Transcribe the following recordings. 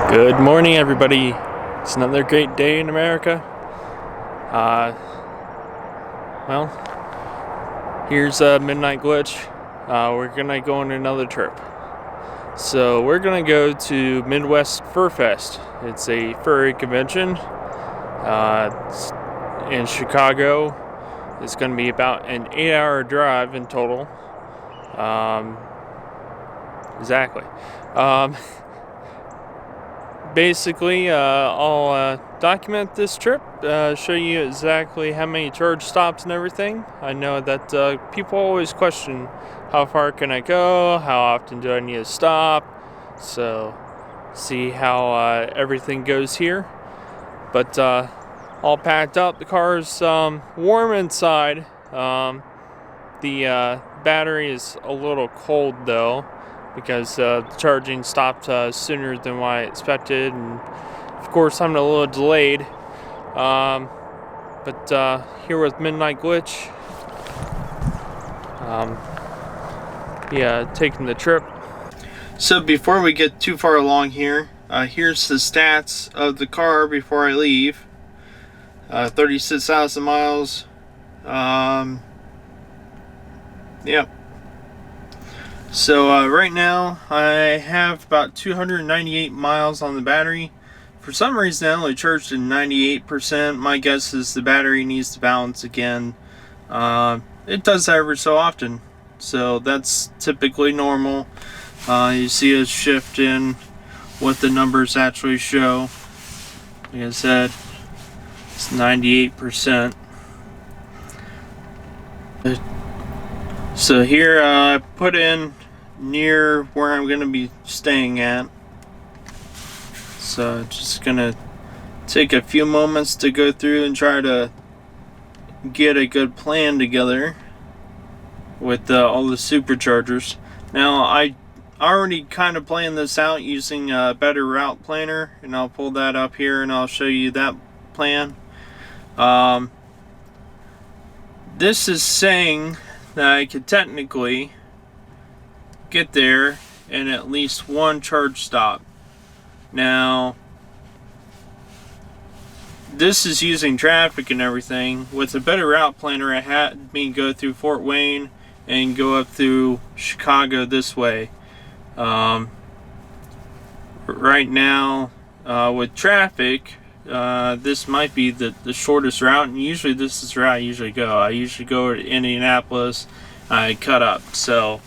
Good morning, everybody. It's another great day in America. Well, here's a midnight glitch. We're gonna go on another trip. So we're gonna go to Midwest FurFest. It's a furry convention. It's in Chicago. It's gonna be about an 8-hour drive in total. Exactly. Basically, I'll document this trip, show you exactly how many charge stops and everything. I know that people always question, how far can I go? How often do I need to stop? So, see how everything goes here. But all packed up. The car's warm inside. The battery is a little cold though, because the charging stopped sooner than what I expected, and of course I'm a little delayed. But here with Midnight Glitch, taking the trip. So before we get too far along here, here's the stats of the car before I leave. 36,000 miles. Yep. So right now I have about 298 miles on the battery. For some reason I only charged at 98%. My guess is the battery needs to balance again. It does that every so often, so that's typically normal. You see a shift in what the numbers actually show. Like I said, it's 98%. So here I put in near where I'm going to be staying at. So just going to take a few moments to go through and try to get a good plan together with all the superchargers. Now I already kind of planned this out using a better route planner, and I'll pull that up here and I'll show you that plan. This is saying that I could technically get there in at least one charge stop. Now, this is using traffic and everything. With a better route planner, I had me go through Fort Wayne and go up through Chicago this way. Right now, with traffic, this might be the shortest route, and usually this is where I usually go. I usually go to Indianapolis, I cut up. So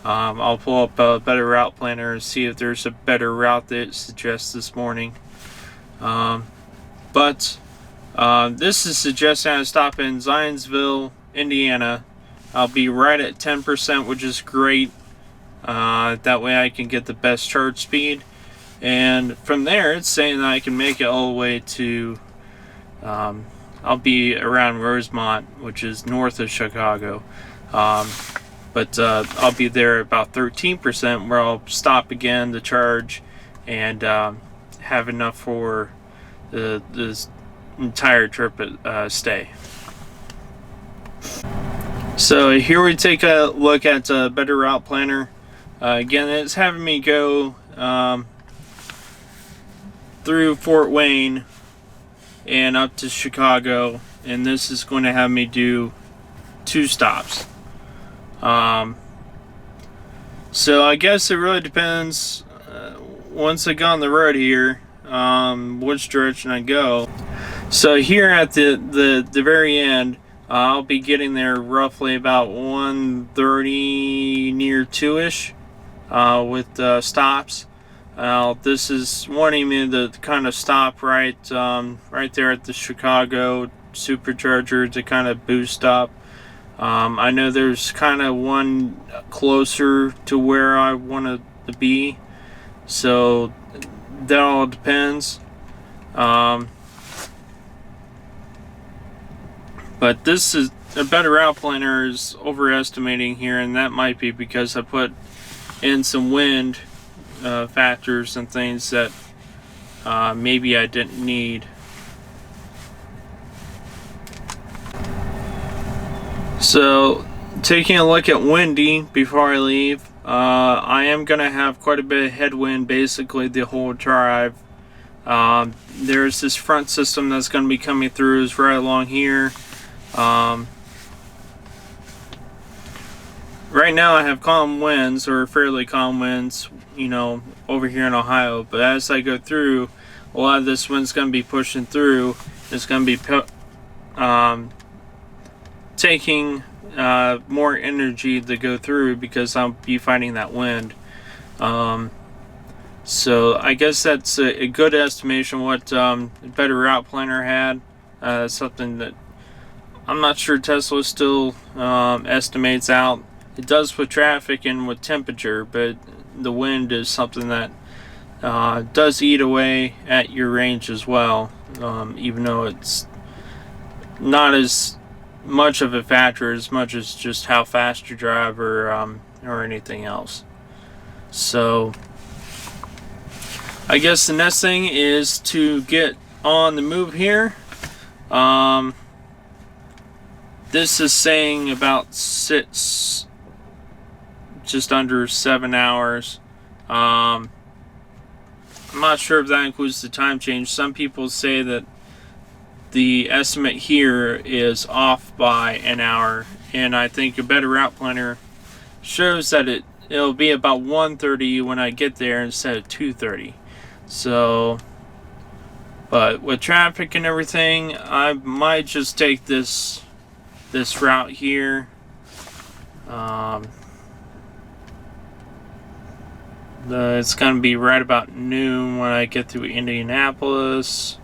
I'll pull up a better route planner and see if there's a better route that it suggests this morning. But this is suggesting I stop in Zionsville, Indiana. I'll be right at 10%, which is great. That way I can get the best charge speed. And from there, it's saying that I can make it all the way to, I'll be around Rosemont, which is north of Chicago. But I'll be there about 13%, where I'll stop again to charge and have enough for this entire trip stay. So here we take a look at a better route planner. Again, it's having me go through Fort Wayne and up to Chicago, and this is going to have me do 2 stops. So I guess it really depends, once I get on the road here, which direction I go. So here at the very end, I'll be getting there roughly about 1:30, near 2ish, with stops. This is wanting me to kind of stop right there at the Chicago supercharger to kind of boost up. I know there's kind of one closer to where I want to be, so that all depends. But this is a better route planner is overestimating here, and that might be because I put in some wind factors and things that maybe I didn't need. So taking a look at windy before I leave, I am going to have quite a bit of headwind basically the whole drive. There's this front system that's going to be coming through is right along here. Right now I have calm winds, or fairly calm winds, over here in Ohio. But as I go through, a lot of this wind's going to be pushing through. It's going to be taking more energy to go through because I'll be fighting that wind. So I guess that's a good estimation what Better Route Planner had. Something that I'm not sure Tesla still estimates out. It does with traffic and with temperature, but the wind is something that does eat away at your range as well, even though it's not as much of a factor as much as just how fast you drive or anything else. So I guess the next thing is to get on the move here. This is saying about just under 7 hours. I'm not sure if that includes the time change. Some people say that the estimate here is off by an hour, and I think a Better Route Planner shows that it'll be about 1:30 when I get there instead of 2:30. So, but with traffic and everything, I might just take this route here. It's going to be right about noon when I get through Indianapolis.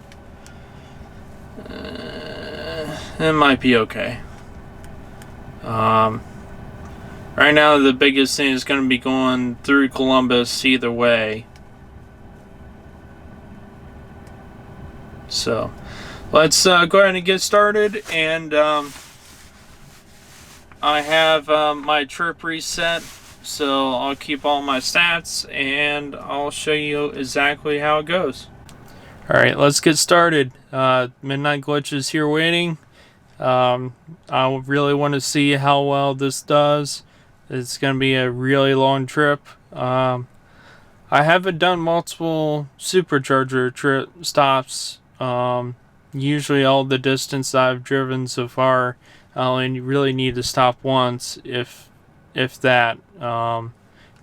It might be okay. Right now, the biggest thing is going to be going through Columbus either way. So, let's go ahead and get started. And I have my trip reset. So I'll keep all my stats and I'll show you exactly how it goes. Alright, let's get started. Midnight Glitch is here waiting. I really want to see how well this does. It's going to be a really long trip. I haven't done multiple supercharger trip stops. Usually all the distance I've driven so far, I only really need to stop once, if that.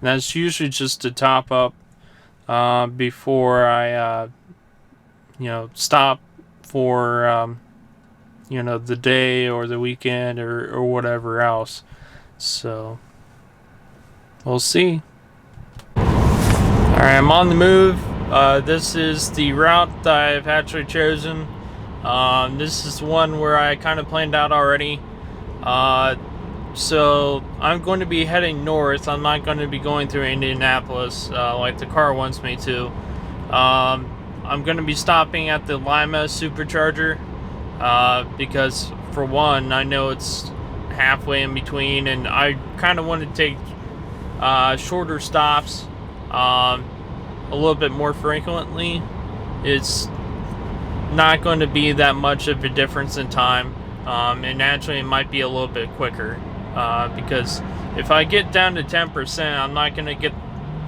That's usually just to top up before I stop for the day or the weekend or whatever else. So we'll see. Alright, I'm on the move. This is the route that I've actually chosen. This is one where I kind of planned out already. So I'm going to be heading north. I'm not going to be going through Indianapolis like the car wants me to. I'm going to be stopping at the Lima supercharger because, for one, I know it's halfway in between, and I kind of want to take shorter stops a little bit more frequently. It's not going to be that much of a difference in time, and actually it might be a little bit quicker. Because if I get down to 10%, I'm not going to get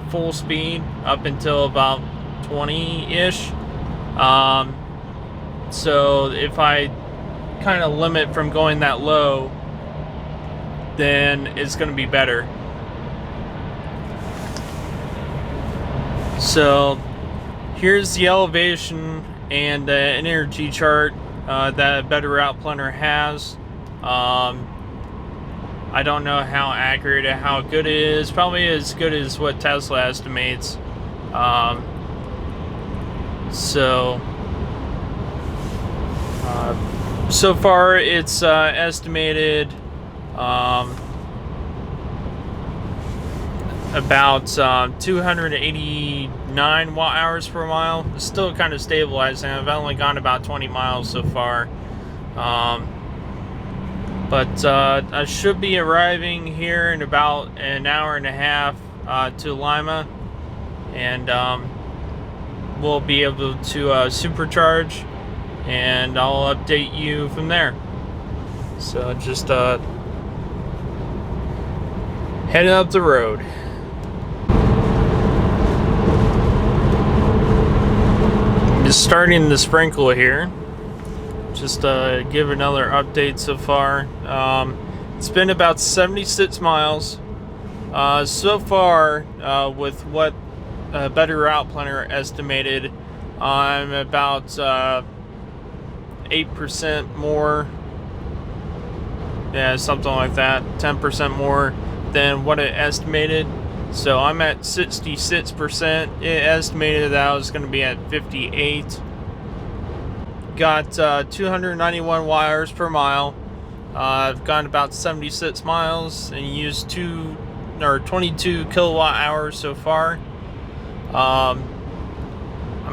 full speed up until about 20-ish. So if I kind of limit from going that low, then it's going to be better. So here's the elevation and energy chart that Better Route Planner has. I don't know how accurate or how good it is. Probably as good as what Tesla estimates. So far it's estimated about 289 watt hours per mile. It's still kind of stabilizing. I've only gone about 20 miles so far. But I should be arriving here in about an hour and a half to Lima, and we'll be able to supercharge, and I'll update you from there. So just heading up the road. Just starting the sprinkle here. Just give another update so far. It's been about 76 miles so far. With what Better Route Planner estimated, I'm about 8% more. Yeah, something like that. 10% more than what it estimated. So I'm at 66%. It estimated that I was going to be at 58. Got 291 wires per mile. I've gone about 76 miles and used 22 kilowatt hours so far. I'm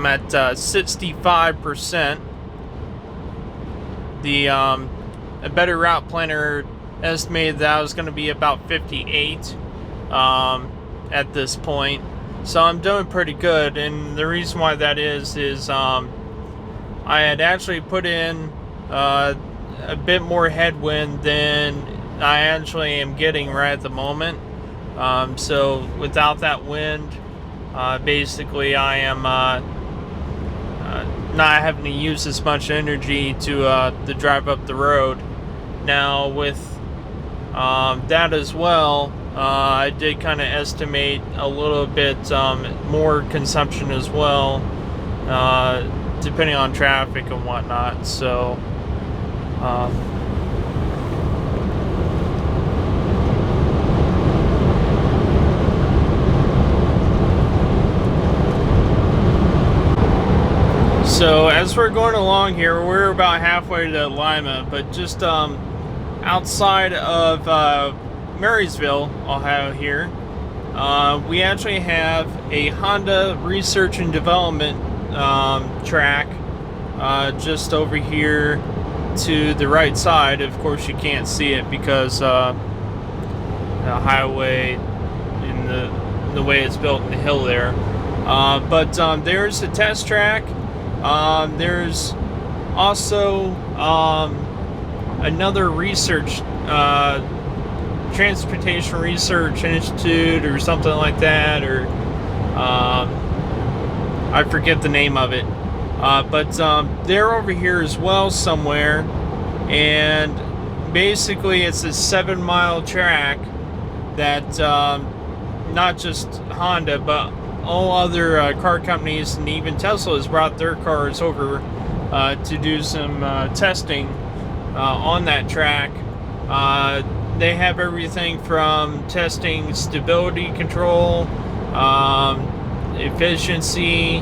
at 65%. A Better Route Planner estimated that I was going to be about 58 at this point. So I'm doing pretty good, and the reason why that is I had actually put in a bit more headwind than I actually am getting right at the moment. So without that wind, basically I am not having to use as much energy to drive up the road. Now with that as well, I did kind of estimate a little bit more consumption as well, depending on traffic and whatnot. So So as we're going along here, we're about halfway to Lima, but just outside of Marysville, Ohio here, we actually have a Honda research and development track just over here to the right side. Of course you can't see it because the highway in the way it's built in the hill there, but there's a test track. There's also another research Transportation Research Institute or something like that, or I forget the name of it, but they're over here as well somewhere, and basically it's a 7-mile track that not just Honda but all other car companies and even Tesla has brought their cars over to do some testing on that track. They have everything from testing stability control, efficiency,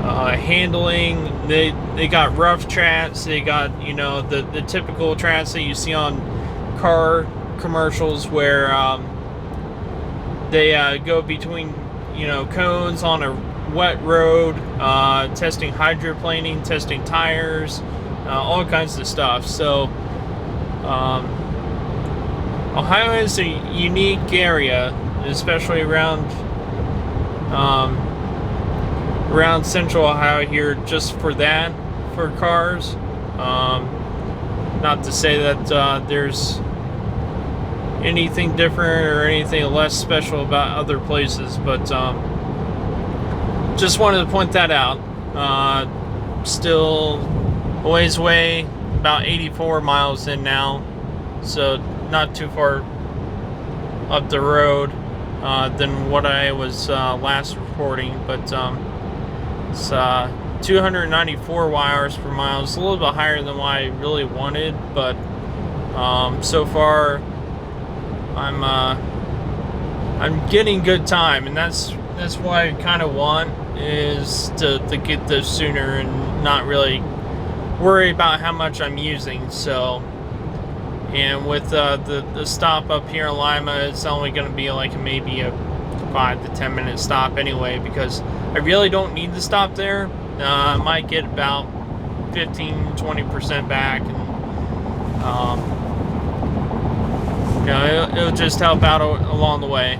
handling. They got rough tracks. They got, the typical tracks that you see on car commercials where they go between cones on a wet road, testing hydroplaning, testing tires, all kinds of stuff. So Ohio is a unique area, especially around central Ohio here, just for that, for cars. Not to say that there's anything different or anything less special about other places, but just wanted to point that out. Still a ways away, about 84 miles in now, so not too far up the road than what I was last reporting, but it's 294 wires per mile. It's a little bit higher than what I really wanted, but so far I'm getting good time, and that's what I kind of want, is to get this sooner and not really worry about how much I'm using. So, and with the stop up here in Lima, it's only going to be like maybe a 5 to 10 minute stop anyway, because I really don't need to stop there. I might get about 15-20% back, and it'll just help out along the way.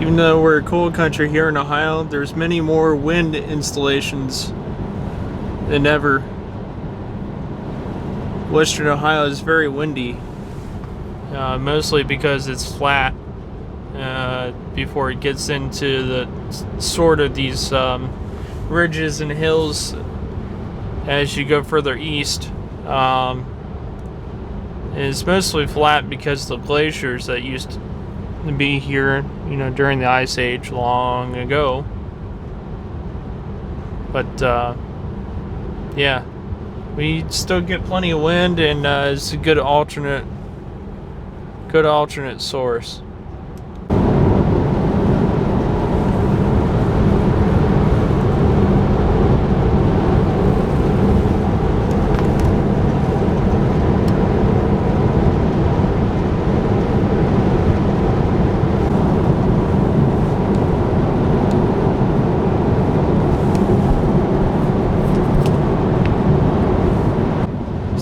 Even though we're a cold country here in Ohio, there's many more wind installations than ever. Western Ohio is very windy. mostly because it's flat before it gets into the sort of these ridges and hills as you go further east. It's mostly flat because the glaciers that used to be here, during the Ice Age long ago. But yeah, we still get plenty of wind, and it's a good alternate source.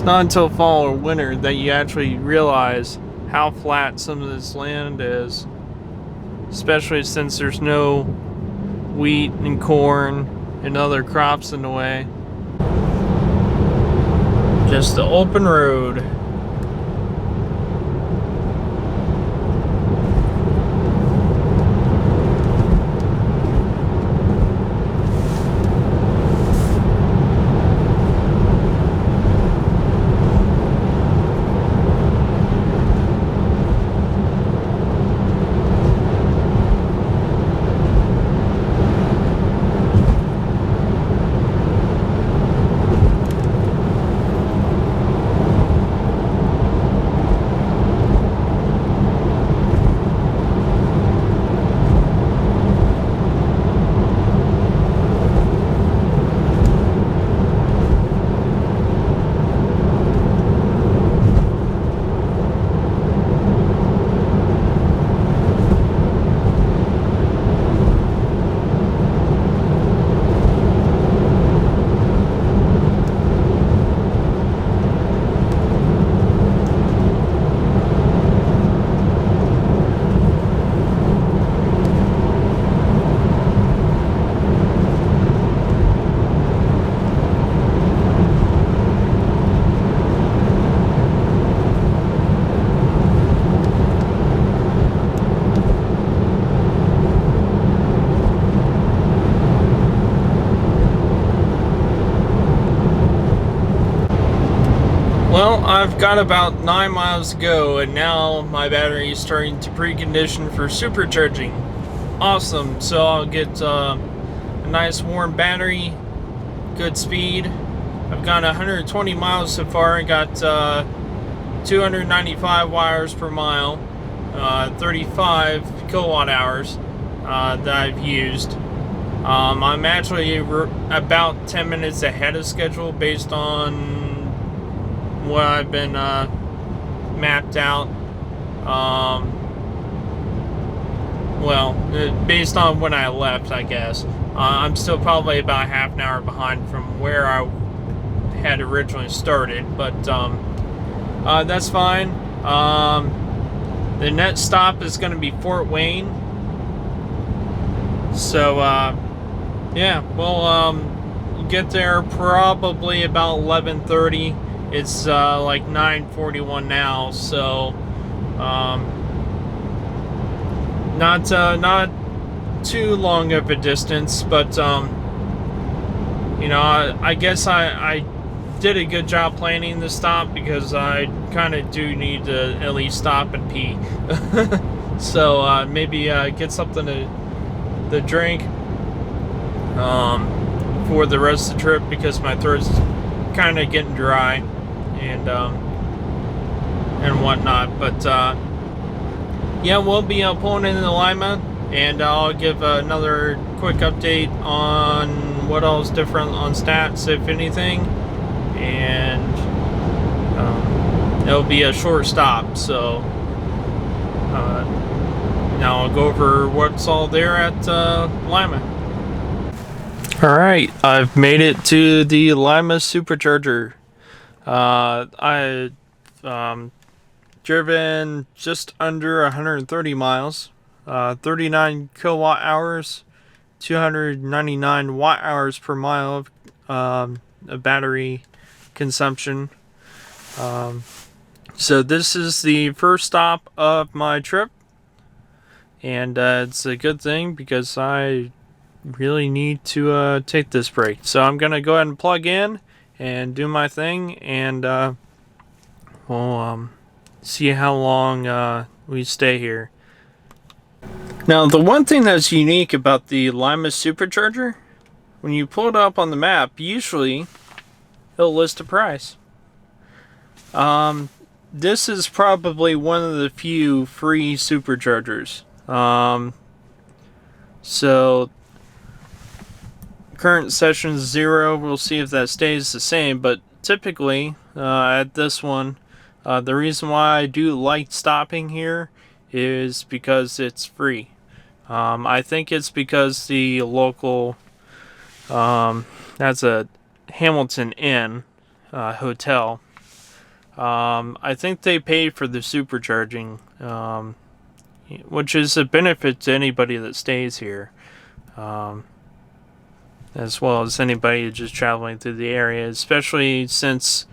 Not until fall or winter that you actually realize how flat some of this land is, especially since there's no wheat and corn and other crops in the way. Just the open road. Well, I've got about 9 miles to go, and now my battery is starting to precondition for supercharging. Awesome. So I'll get a nice warm battery, good speed. I've got 120 miles so far. I got 295 watt-hours per mile, 35 kilowatt hours that I've used. I'm actually about 10 minutes ahead of schedule based on what I've been mapped out. Based on when I left, I guess. I'm still probably about half an hour behind from where I had originally started, but that's fine. The next stop is going to be Fort Wayne. So, yeah, we'll get there probably about 11:30. It's like 9:41 now, so not too long of a distance, but I guess I did a good job planning the stop, because I kind of do need to at least stop and pee. So maybe get something to drink for the rest of the trip, because my throat's kind of getting dry and whatnot. But yeah, we'll be pulling into Lima, and I'll give another quick update on what else different on stats, if anything, and it'll be a short stop. So now I'll go over what's all there at Lima. Alright, I've made it to the Lima Supercharger. I've driven just under 130 miles, 39 kilowatt hours, 299 watt hours per mile of battery consumption. So this is the first stop of my trip, and it's a good thing because I really need to take this break. So I'm gonna go ahead and plug in and do my thing, and we'll see how long we stay here. Now, the one thing that's unique about the Lima Supercharger, when you pull it up on the map, usually it'll list a price. This is probably one of the few free superchargers. So current session 0. We'll see if that stays the same. But typically, at this one, the reason why I do like stopping here is because it's free. I think it's because the local, that's a Hamilton Inn hotel. I think they pay for the supercharging, which is a benefit to anybody that stays here, as well as anybody just traveling through the area, especially since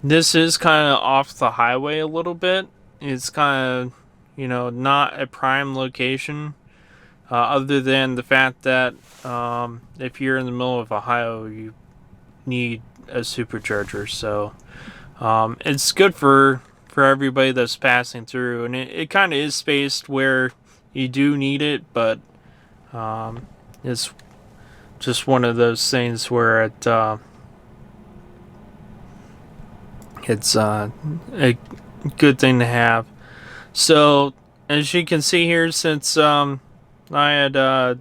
this is kind of off the highway a little bit. It's kind of, not a prime location, other than the fact that if you're in the middle of Ohio, you need a supercharger. So it's good for everybody that's passing through, and it kind of is spaced where you do need it, but it's just one of those things where it's a good thing to have. So as you can see here, since I had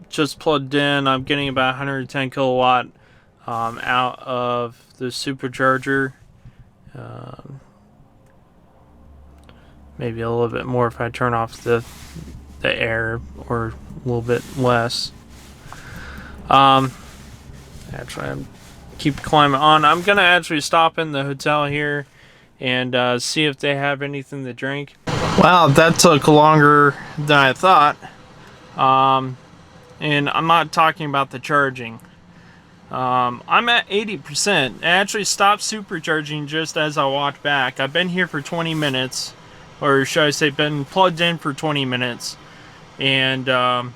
just plugged in, I'm getting about 110 kilowatt out of the supercharger. Maybe a little bit more if I turn off the air, or a little bit less. Actually, keep climbing on. I'm gonna actually stop in the hotel here and see if they have anything to drink. Wow, that took longer than I thought. And I'm not talking about the charging. I'm at 80%. I actually stopped supercharging just as I walked back. I've been here for 20 minutes, or should I say been plugged in for 20 minutes. And I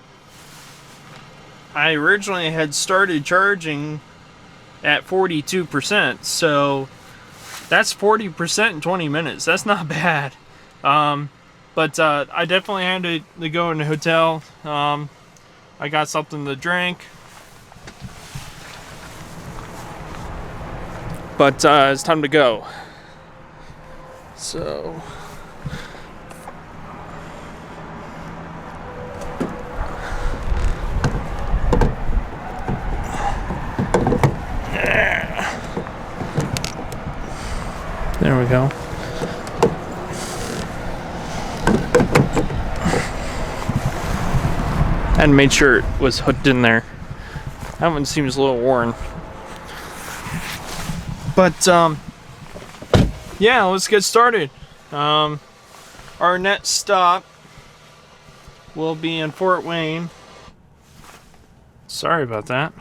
originally had started charging at 42%, so that's 40% in 20 minutes. That's not bad. But I definitely had to go in the hotel. I got something to drink. But it's time to go. So there we go. And made sure it was hooked in there. That one seems a little worn. But yeah, let's get started. Our next stop will be in Fort Wayne. Sorry about that.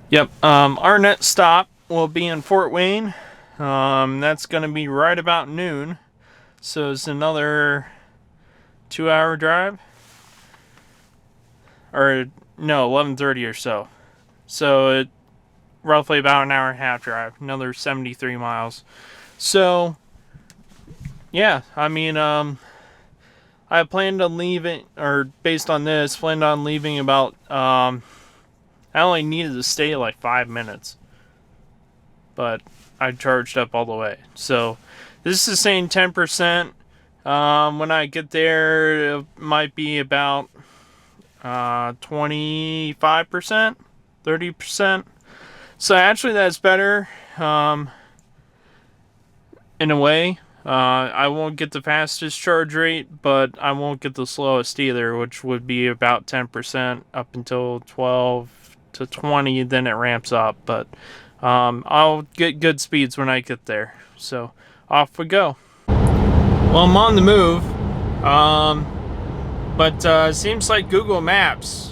Yep, our next stop will be in Fort Wayne. That's gonna be right about noon. So it's another 2-hour drive. Or no, 11:30 or so. So it roughly about an hour and a half drive, another 73 miles. So yeah, I mean, I planned on leaving, or based on this, planned on leaving about, I only needed to stay like 5 minutes, but I charged up all the way. So this is saying 10%. When I get there, it might be about 25%, 30%. So actually that's better, in a way. I won't get the fastest charge rate, but I won't get the slowest either, which would be about 10% up until 12 to 20, then it ramps up. But I'll get good speeds when I get there. So off we go. Well, I'm on the move, but it seems like Google Maps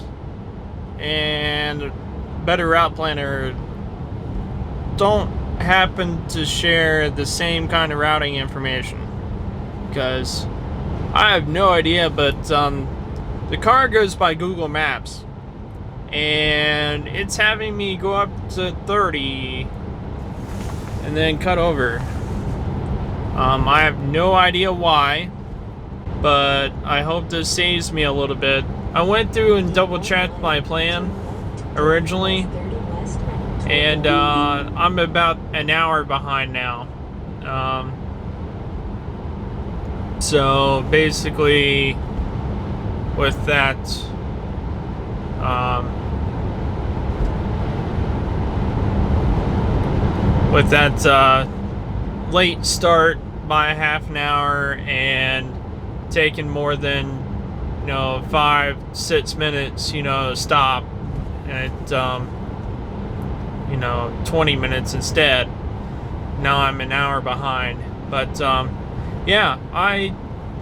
and Better Route Planner don't happen to share the same kind of routing information, because I have no idea, but the car goes by Google Maps, and it's having me go up to 30 and then cut over. I have no idea why, but I hope this saves me a little bit. I went through and double checked my plan originally, and I'm about an hour behind now. So basically, with that, late start by half an hour and taking more than 5-6 minutes, stop at 20 minutes instead. Now I'm an hour behind. But yeah, I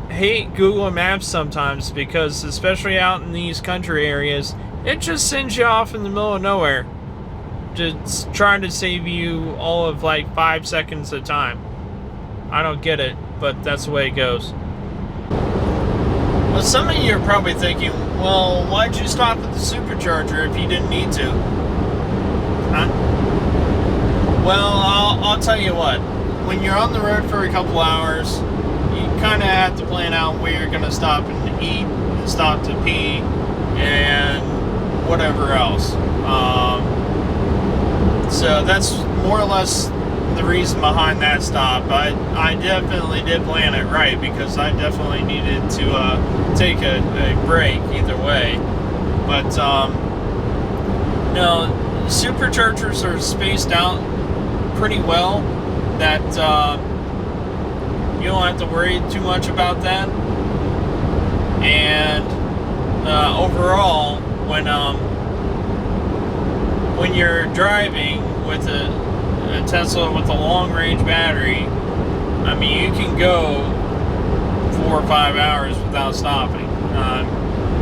hate Google Maps sometimes, because especially out in these country areas, it just sends you off in the middle of nowhere, just trying to save you all of like 5 seconds at a time. I don't get it, but that's the way it goes. Well, some of you are probably thinking, well, why'd you stop at the supercharger if you didn't need to? Huh? Well, I'll tell you what. When you're on the road for a couple hours, you kind of have to plan out where you're going to stop and eat, and stop to pee, and whatever else. So that's more or less the reason behind that stop. I definitely did plan it right, because I definitely needed to take a break either way. But no, superchargers are spaced out pretty well, that you don't have to worry too much about that. And overall, when you're driving with a Tesla with a long range battery, I mean, you can go 4 or 5 hours without stopping.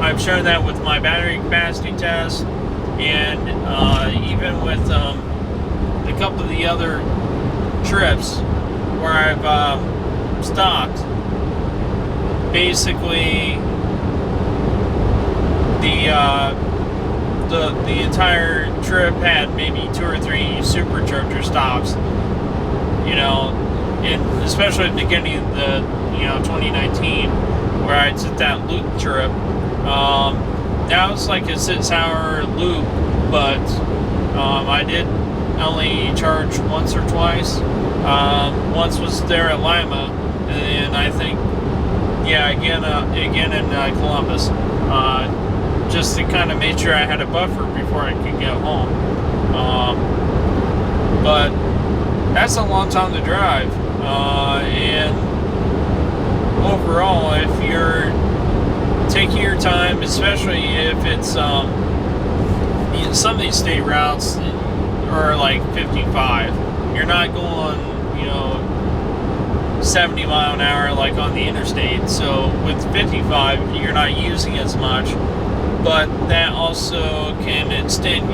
I've shown that with my battery capacity test, and even with a couple of the other trips where I've stopped. Basically, the entire trip had maybe 2 or 3 supercharger stops. And especially at the beginning of the 2019, where I took that loop trip. That was like a 6-hour loop, but I did only charge once or twice. Once was there at Lima, and I think, again in Columbus, just to kind of make sure I had a buffer before I could get home. But that's a long time to drive, and overall, if you're taking your time, especially if it's some of these state routes are like 55, you're not going 70 mile an hour like on the interstate. So with 55, you're not using as much, but that also can extend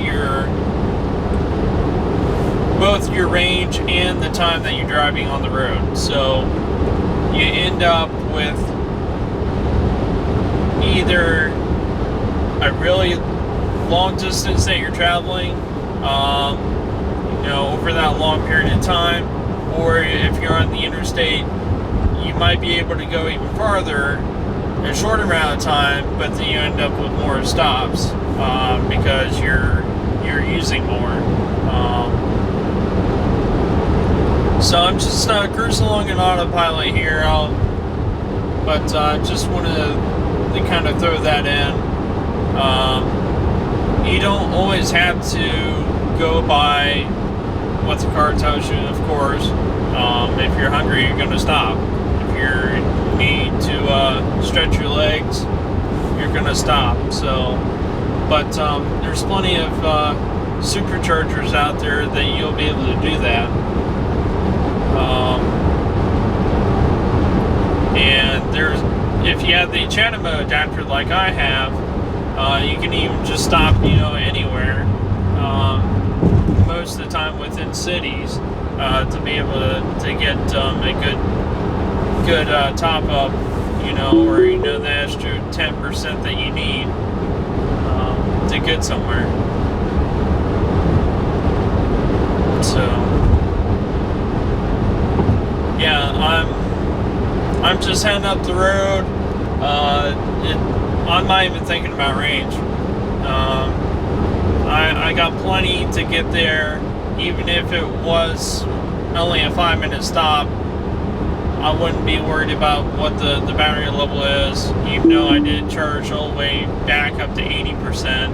both your range and the time that you're driving on the road. So you end up with either a really long distance that you're traveling, over that long period of time, or if you're on the interstate, you might be able to go even farther in a shorter amount of time, but then you end up with more stops because you're using more. So I'm just cruising along in autopilot here. But just wanted to kind of throw that in. You don't always have to go by what the car tells you, of course. If you're hungry, you're going to stop. If you need to stretch your legs, you're going to stop. So, but there's plenty of superchargers out there that you'll be able to do that. And if you have the Chatamo adapter like I have, you can even just stop, anywhere. Most of the time within cities. to be able to get a good top up, or the extra 10% that you need to get somewhere. So yeah, I'm just heading up the road. I'm not even thinking about range. I got plenty to get there, even if it was only a 5-minute stop. I wouldn't be worried about what the battery level is, even though I did charge all the way back up to 80%,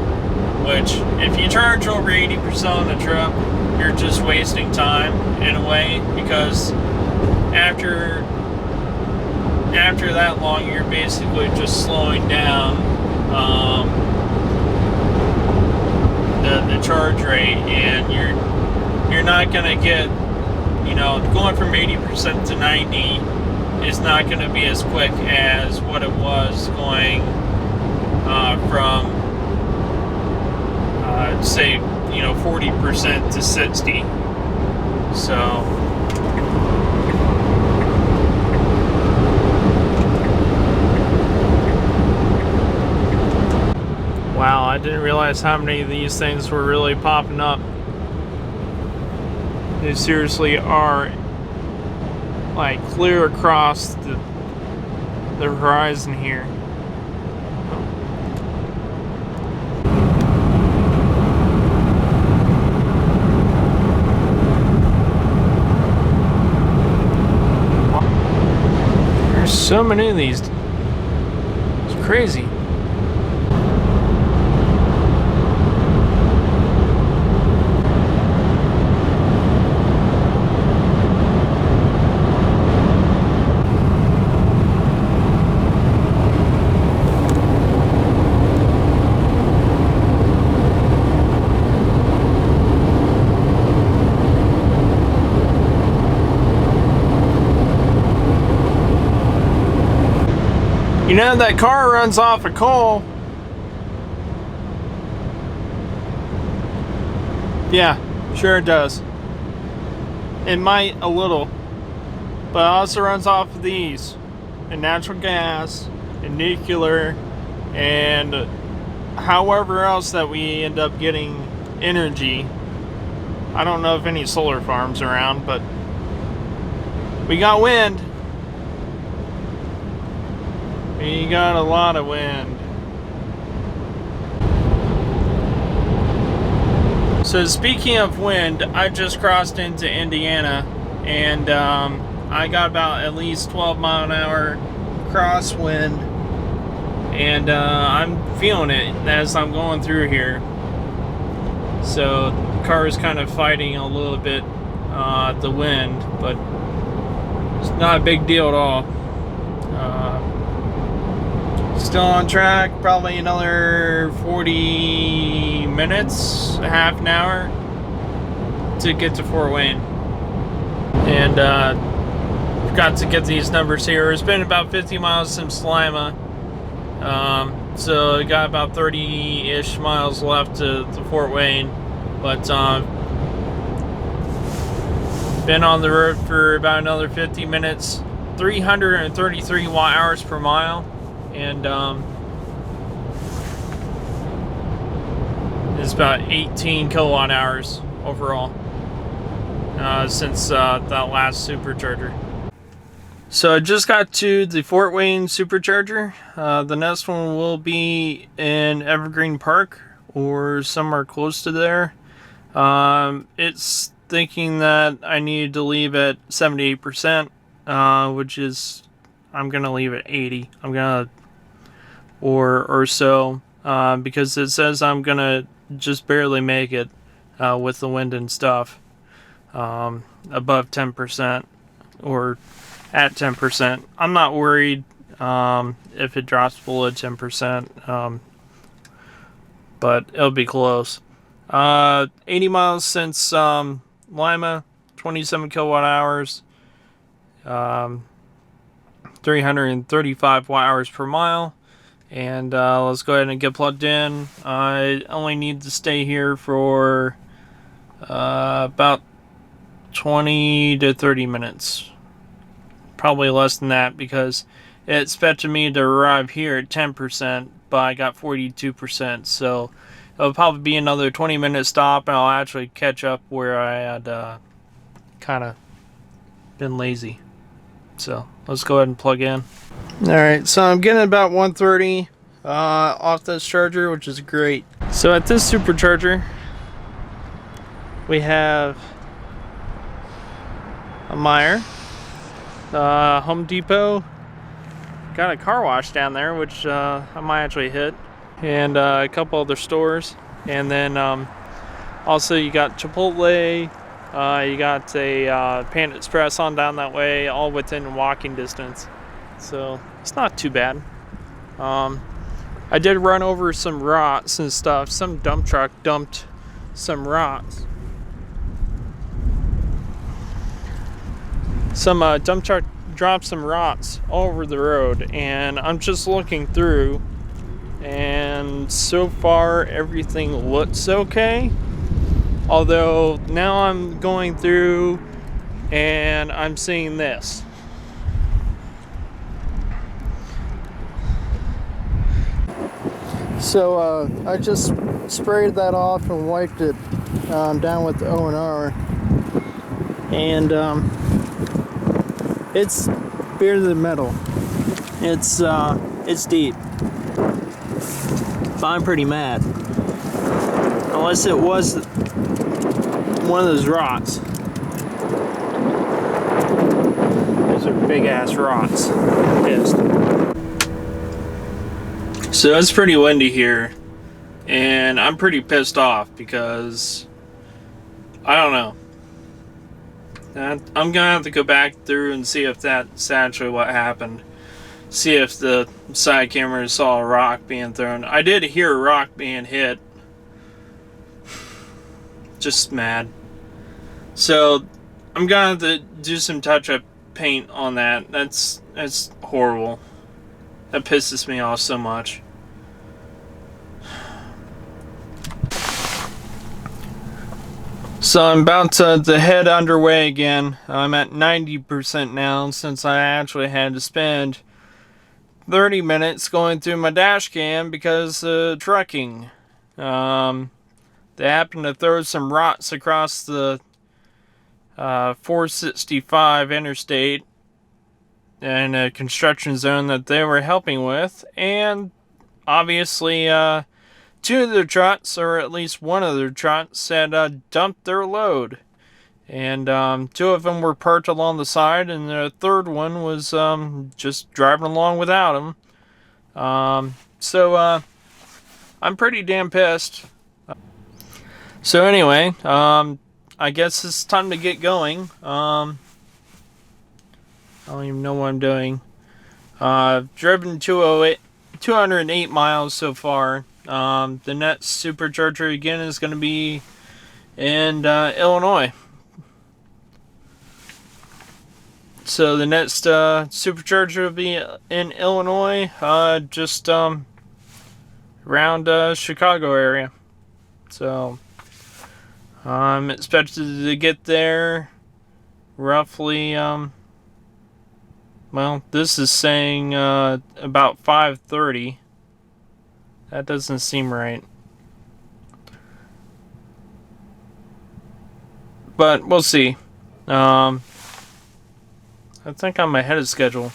which if you charge over 80% on the trip, you're just wasting time in a way, because after that long, you're basically just slowing down the charge rate, and you're not gonna get, going from 80% to 90 is not going to be as quick as what it was going from say 40% to 60. So wow, I didn't realize how many of these things were really popping up. They seriously are like clear across the horizon here. There's so many of these. It's crazy. That car runs off of coal. Yeah, sure it does. It might a little, but it also runs off of these, and natural gas, and nuclear, and however else that we end up getting energy. I don't know if any solar farms around, but we got wind. We got a lot of wind. So speaking of wind, I just crossed into Indiana, and I got about at least 12-mile-an-hour crosswind, and I'm feeling it as I'm going through here. So the car is kind of fighting a little bit the wind, but it's not a big deal at all. Still on track, probably another 40 minutes, a half an hour to get to Fort Wayne. And forgot to get these numbers here. It's been about 50 miles since Lima. So I got about 30-ish miles left to Fort Wayne. But been on the road for about another 50 minutes, 333 watt-hours per mile. And it's about 18 kilowatt hours overall since that last supercharger. So I just got to the Fort Wayne supercharger. The next one will be in Evergreen Park or somewhere close to there. It's thinking that I need to leave at 78%, which is, I'm gonna leave at 80. I'm gonna or so, because it says I'm gonna just barely make it with the wind and stuff, above 10% or at 10%. I'm not worried if it drops below 10%, but it'll be close. 80 miles since Lima, 27 kilowatt hours, 335 watt hours per mile. And let's go ahead and get plugged in. I only need to stay here for about 20 to 30 minutes. Probably less than that because it expected me to arrive here at 10%, but I got 42%. So it'll probably be another 20-minute stop, and I'll actually catch up where I had kind of been lazy. So let's go ahead and plug in. Alright, so I'm getting about 130 off this charger, which is great. So at this supercharger, we have a Meijer, Home Depot, got a car wash down there, which I might actually hit, and a couple other stores. And then also you got Chipotle, you got a Panda Express on down that way, all within walking distance. So it's not too bad. I did run over some rocks and stuff. Some dump truck dumped some rocks. Some dump truck dropped some rocks all over the road, and I'm just looking through, and so far everything looks okay. Although now I'm going through and I'm seeing this. So I just sprayed that off and wiped it down with the O&R, and it's bigger than metal. It's deep. But I'm pretty mad. Unless it was one of those rocks. Those are big ass rocks. Pissed. So it's pretty windy here, and I'm pretty pissed off because I don't know. I'm gonna have to go back through and see if that's actually what happened. See if the side camera saw a rock being thrown. I did hear a rock being hit. Just mad. So I'm gonna have to do some touch-up paint on that. That's horrible. That pisses me off so much. So I'm about to head underway again. I'm at 90% now, since I actually had to spend 30 minutes going through my dash cam because trucking. They happened to throw some rocks across the 465 interstate in a construction zone that they were helping with, and obviously two of their trucks, or at least one of their trucks, had dumped their load. And two of them were parked along the side, and the third one was just driving along without them. So I'm pretty damn pissed. So anyway, I guess it's time to get going. I don't even know what I'm doing. I've driven 208 miles so far. The next supercharger again is going to be in Illinois. So the next supercharger will be in Illinois, just around Chicago area. So I'm expected to get there roughly, well, this is saying about 5:30. That doesn't seem right. But we'll see. I think I'm ahead of schedule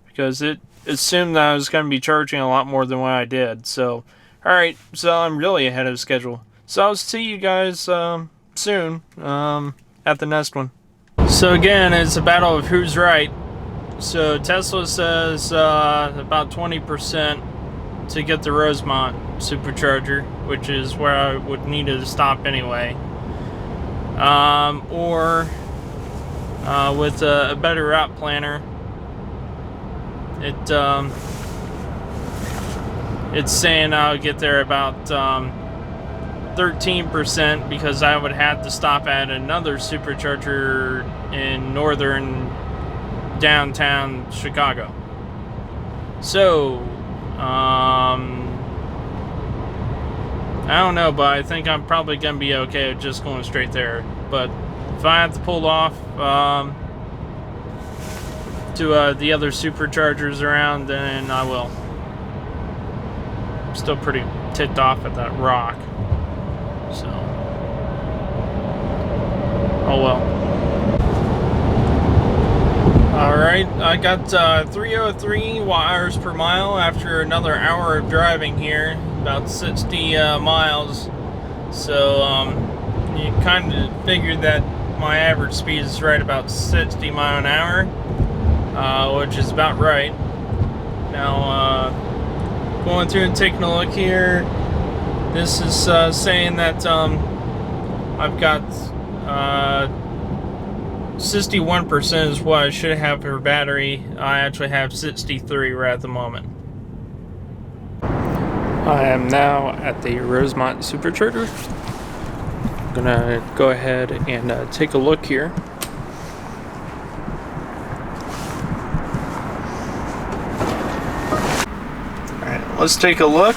because it assumed that I was going to be charging a lot more than what I did. So, alright, so I'm really ahead of schedule. So I'll see you guys soon at the next one. So again, it's a battle of who's right. So Tesla says about 20% to get the Rosemont supercharger, which is where I would need to stop anyway. Or with a better route planner, it's saying I'll get there about 13% because I would have to stop at another supercharger in northern downtown Chicago. So I don't know, but I think I'm probably gonna be okay with just going straight there. But If I have to pull off to the other superchargers around, then I will. I'm still pretty ticked off at that rock. So, oh well. Alright, I got 303 watt-hours per mile after another hour of driving here, about 60 miles. So, you kind of figured that my average speed is right about 60 mile an hour, which is about right. Now, going through and taking a look here, this is saying that I've got 61% is what I should have for battery. I actually have 63 right at the moment. I am now at the Rosemont supercharger. I'm gonna go ahead and take a look here. Alright, let's take a look.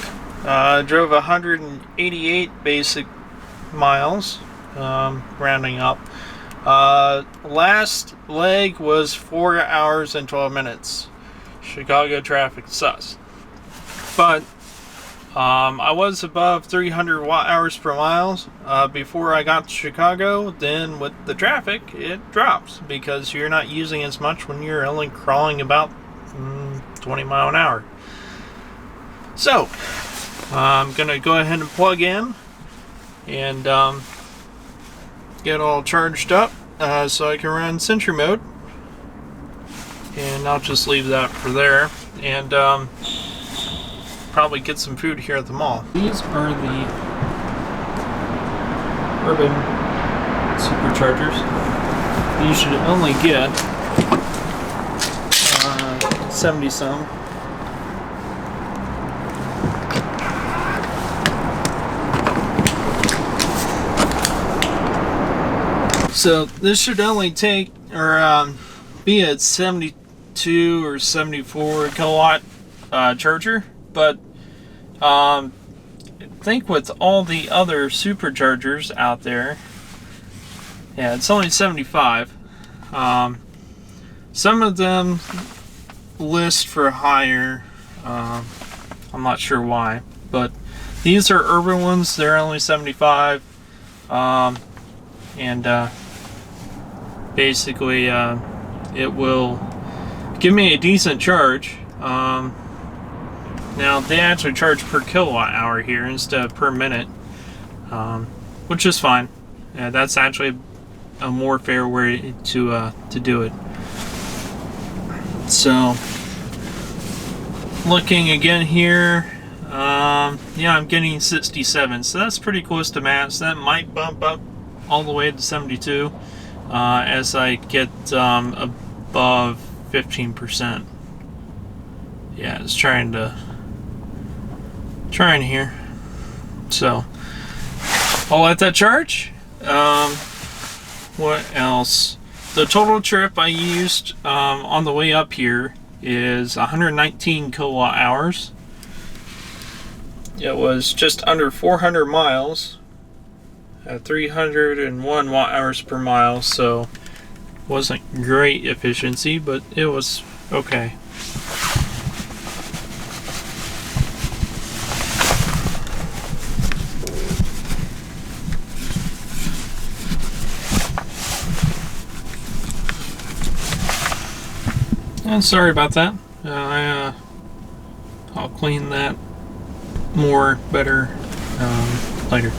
Drove 188 basic miles, rounding up. Last leg was 4 hours and 12 minutes. Chicago traffic sus. But I was above 300 watt-hours per mile before I got to Chicago. Then with the traffic, it drops because you're not using as much when you're only crawling about 20 mile an hour. So I'm gonna go ahead and plug in and get all charged up so I can run Sentry mode, and I'll just leave that for there, and probably get some food here at the mall. These are the urban superchargers. You should only get 70 some. So this should only take, or be a 72 or 74 kilowatt charger, but I think with all the other superchargers out there, yeah, it's only 75. Some of them list for higher. I'm not sure why, but these are urban ones. They're only 75, and basically it will give me a decent charge. Now they actually charge per kilowatt hour here instead of per minute, which is fine. Yeah, that's actually a more fair way to do it. So looking again here, yeah, I'm getting 67, so that's pretty close to max. That might bump up all the way to 72 as I get above 15%. Yeah, it's trying here. So I'll let that charge. What else? The total trip I used on the way up here is 119 kilowatt hours. It was just under 400 miles at 301 watt hours per mile, so wasn't great efficiency, but it was okay. And sorry about that. I'll clean that better later.